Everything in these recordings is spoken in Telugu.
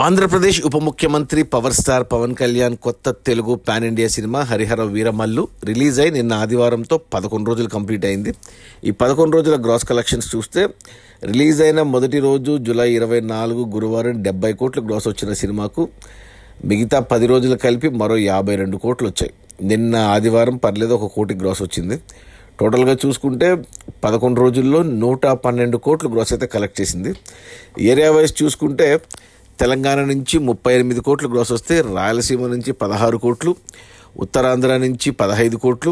ఆంధ్రప్రదేశ్ ఉప ముఖ్యమంత్రి పవర్ స్టార్ పవన్ కళ్యాణ్ కొత్త Telugu pan India cinema Harihara Veeramallu release అయి నిన్న ఆదివారంతో 11 రోజులు కంప్లీట్ అయింది. ఈ 11 రోజుల గ్రాస్ కలెక్షన్స్ చూస్తే రిలీజ్ అయిన మొదటి రోజు జూలై 24 గురువారం 70 కోట్లు గ్రాస్ వచ్చిన సినిమాకు మిగతా 10 రోజులు కలిపి మరో 52 కోట్లు వచ్చాయి. నిన్న ఆదివారం పర్లేదు 1 కోటి గ్రాస్ వచ్చింది. టోటల్గా చూసుకుంటే 11 రోజుల్లో 112 కోట్లు గ్రాస్ అయితే కలెక్ట్ చేసింది. ఏరియా వైజ్ చూసుకుంటే తెలంగాణ నుంచి 38 కోట్లు గ్రాస్ వస్తే, రాయలసీమ నుంచి 16 కోట్లు, ఉత్తరాంధ్ర నుంచి 15 కోట్లు,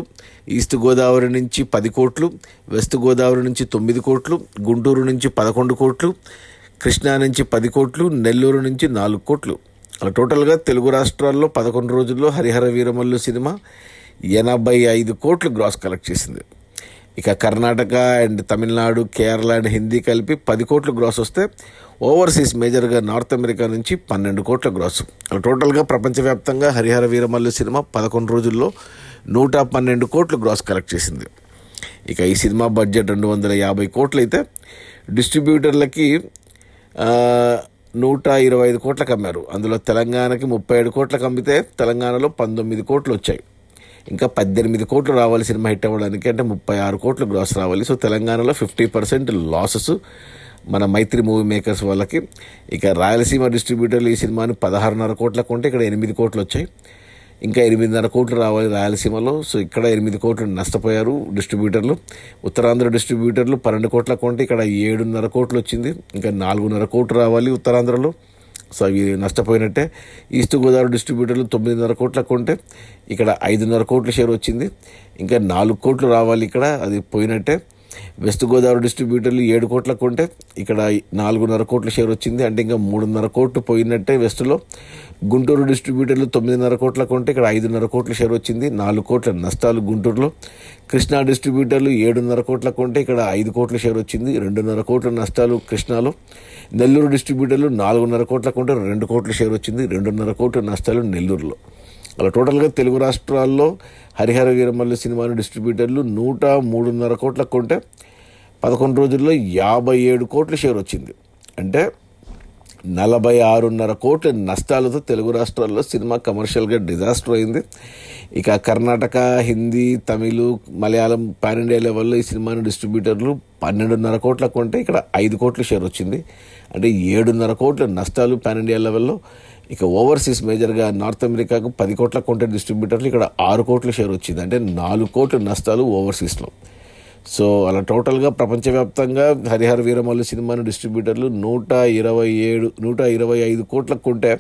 ఈస్ట్ గోదావరి నుంచి 10 కోట్లు, వెస్ట్ గోదావరి నుంచి 9 కోట్లు, గుంటూరు నుంచి 11 కోట్లు, కృష్ణా నుంచి 10 కోట్లు, నెల్లూరు నుంచి 4 కోట్లు. టోటల్గా తెలుగు రాష్ట్రాల్లో 11 రోజుల్లో హరిహర వీరమల్లు సినిమా 85 కోట్లు గ్రాస్ కలెక్ట్ చేసింది. ఇక కర్ణాటక అండ్ తమిళనాడు, కేరళ అండ్ హిందీ కలిపి 10 కోట్లు గ్రాస్ వస్తే, ఓవర్సీస్ మేజర్గా నార్త్ అమెరికా నుంచి 12 కోట్ల గ్రాస్. టోటల్గా ప్రపంచవ్యాప్తంగా హరిహర వీరమల్లు సినిమా 11 రోజుల్లో 112 కోట్లు గ్రాస్ కలెక్ట్ చేసింది. ఇక ఈ సినిమా బడ్జెట్ 250 కోట్లు అయితే డిస్ట్రిబ్యూటర్లకి 125 కోట్లకు అమ్మారు. అందులో తెలంగాణకి 37 కోట్లకు అమ్మితే తెలంగాణలో 19 కోట్లు వచ్చాయి. ఇంకా 18 కోట్లు రావాలి సినిమా హిట్ అవ్వడానికి, అంటే 36 కోట్లు గ్రాస్ రావాలి. సో తెలంగాణలో 50% లాసెస్ మన మైత్రి మూవీ మేకర్స్ వాళ్ళకి. ఇక రాయలసీమ డిస్ట్రిబ్యూటర్లు ఈ సినిమాని 16.5 కోట్లకు ఉంటే ఇక్కడ 8 కోట్లు వచ్చాయి. ఇంకా 8.5 కోట్లు రావాలి రాయలసీమలో. సో ఇక్కడ 8 కోట్లు నష్టపోయారు డిస్ట్రిబ్యూటర్లు. ఉత్తరాంధ్ర డిస్ట్రిబ్యూటర్లు 12 కోట్లకు ఉంటే ఇక్కడ 7.5 కోట్లు వచ్చింది. ఇంకా 4.5 కోట్లు రావాలి ఉత్తరాంధ్రలో. సో అవి నష్టపోయినట్టే. ఈస్ట్ గోదావరి డిస్ట్రిబ్యూటర్లు 9.5 కోట్లకు ఉంటే ఇక్కడ 5.5 కోట్ల షేర్ వచ్చింది. ఇంకా 4 కోట్లు రావాలి ఇక్కడ, అది పోయినట్టే. వెస్ట్ గోదావరి డిస్ట్రిబ్యూటర్లు 7 కోట్లకు ఉంటే ఇక్కడ 4.5 కోట్ల షేర్ వచ్చింది, అంటే ఇంకా 3.5 కోట్లు పోయినట్టే వెస్ట్లో. గుంటూరు డిస్ట్రిబ్యూటర్లు 9.5 కోట్లకు ఉంటే ఇక్కడ 5.5 కోట్ల షేర్ వచ్చింది, 4 కోట్ల నష్టాలు గుంటూరులో. కృష్ణా డిస్ట్రిబ్యూటర్లు 7.5 కోట్లకు ఉంటే ఇక్కడ 5 కోట్ల షేర్ వచ్చింది, 2.5 కోట్ల నష్టాలు కృష్ణాలో. నెల్లూరు డిస్ట్రిబ్యూటర్లు 4.5 కోట్లకు ఉంటే 2 కోట్ల షేర్ వచ్చింది, 2.5 కోట్ల నష్టాలు నెల్లూరులో. అలా టోటల్గా తెలుగు రాష్ట్రాల్లో హరిహర వీరమల్లు సినిమాను డిస్ట్రిబ్యూటర్లు 103.5 కోట్లకు కొంటే 11 రోజుల్లో 57 కోట్ల షేర్ వచ్చింది, అంటే 46.5 కోట్ల నష్టాలతో తెలుగు రాష్ట్రాల్లో సినిమా కమర్షియల్గా డిజాస్టర్ అయింది. ఇక కర్ణాటక, హిందీ, తమిళ్, మలయాళం పాన్ ఇండియా లెవెల్లో ఈ సినిమాను డిస్ట్రిబ్యూటర్లు 12.5 కోట్లకు కొంటే ఇక్కడ 5 కోట్ల షేర్ వచ్చింది, అంటే 7.5 కోట్ల నష్టాలు పాన్ ఇండియా లెవెల్లో. ఇక ఓవర్సీస్ మేజర్గా నార్త్ అమెరికాకు 10 కోట్ల కొంటే డిస్ట్రిబ్యూటర్లు ఇక్కడ 6 కోట్ల షేర్ వచ్చింది, అంటే 4 కోట్ల నష్టాలు ఓవర్సీస్లో. సో అలా టోటల్గా ప్రపంచవ్యాప్తంగా హరిహర వీరమల్లు సినిమాను డిస్ట్రిబ్యూటర్లు 125 కోట్లకు కొంటే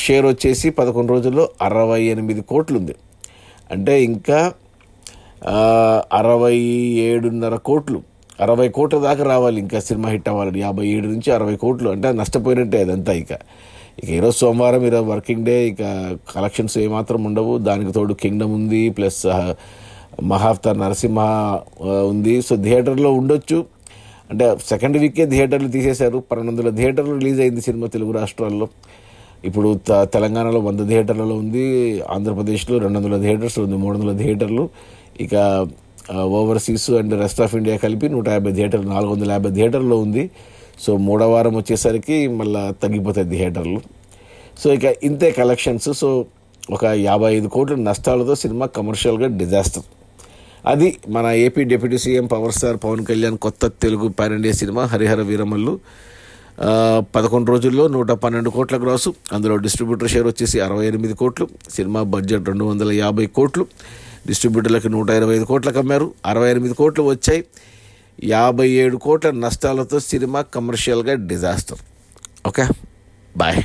షేర్ వచ్చేసి 11 రోజుల్లో 68 కోట్లు ఉంది, అంటే ఇంకా 67.5 కోట్లు, 60 కోట్ల దాకా రావాలి ఇంకా సినిమా హిట్ అవ్వాలని. 57 నుంచి 60 కోట్లు అంటే నష్టపోయినట్టే అదంతా. ఇక ఈరోజు సోమవారం, ఈరోజు వర్కింగ్ డే. ఇక కలెక్షన్స్ ఏమాత్రం ఉండవు. దానికి తోడు కింగ్డమ్ ఉంది, ప్లస్ మహావతార్ నరసింహ ఉంది. సో థియేటర్లో ఉండొచ్చు, అంటే సెకండ్ వీకే థియేటర్లు తీసేశారు. 1200 థియేటర్లు రిలీజ్ అయింది సినిమా తెలుగు రాష్ట్రాల్లో. ఇప్పుడు తెలంగాణలో 100 థియేటర్లలో ఉంది, ఆంధ్రప్రదేశ్లో 200 థియేటర్స్ ఉంది, 300 థియేటర్లు. ఇక overseas and rest of India కలిపి 150 థియేటర్లు, 450 థియేటర్లో ఉంది. సో 3వ వారం వచ్చేసరికి మళ్ళీ తగ్గిపోతాయి థియేటర్లు. సో ఇక ఇంతే కలెక్షన్స్. సో ఒక 55 కోట్ల నష్టాలతో సినిమా కమర్షియల్గా డిజాస్టర్. అది మన AP deputy CM power star Pawan Kalyan కొత్త Telugu pan India cinema Harihara Veeramallu. 11 రోజుల్లో 112 కోట్ల గ్రాసు. అందులో డిస్ట్రిబ్యూటర్ షేర్ వచ్చేసి 68 కోట్లు. సినిమా బడ్జెట్ 250 కోట్లు. డిస్ట్రిబ్యూటర్లకు 125 కోట్లకు అమ్మారు, 68 కోట్లు వచ్చాయి. 57 కోట్ల నష్టాలతో సినిమా కమర్షియల్గా డిజాస్టర్. Okay, bye.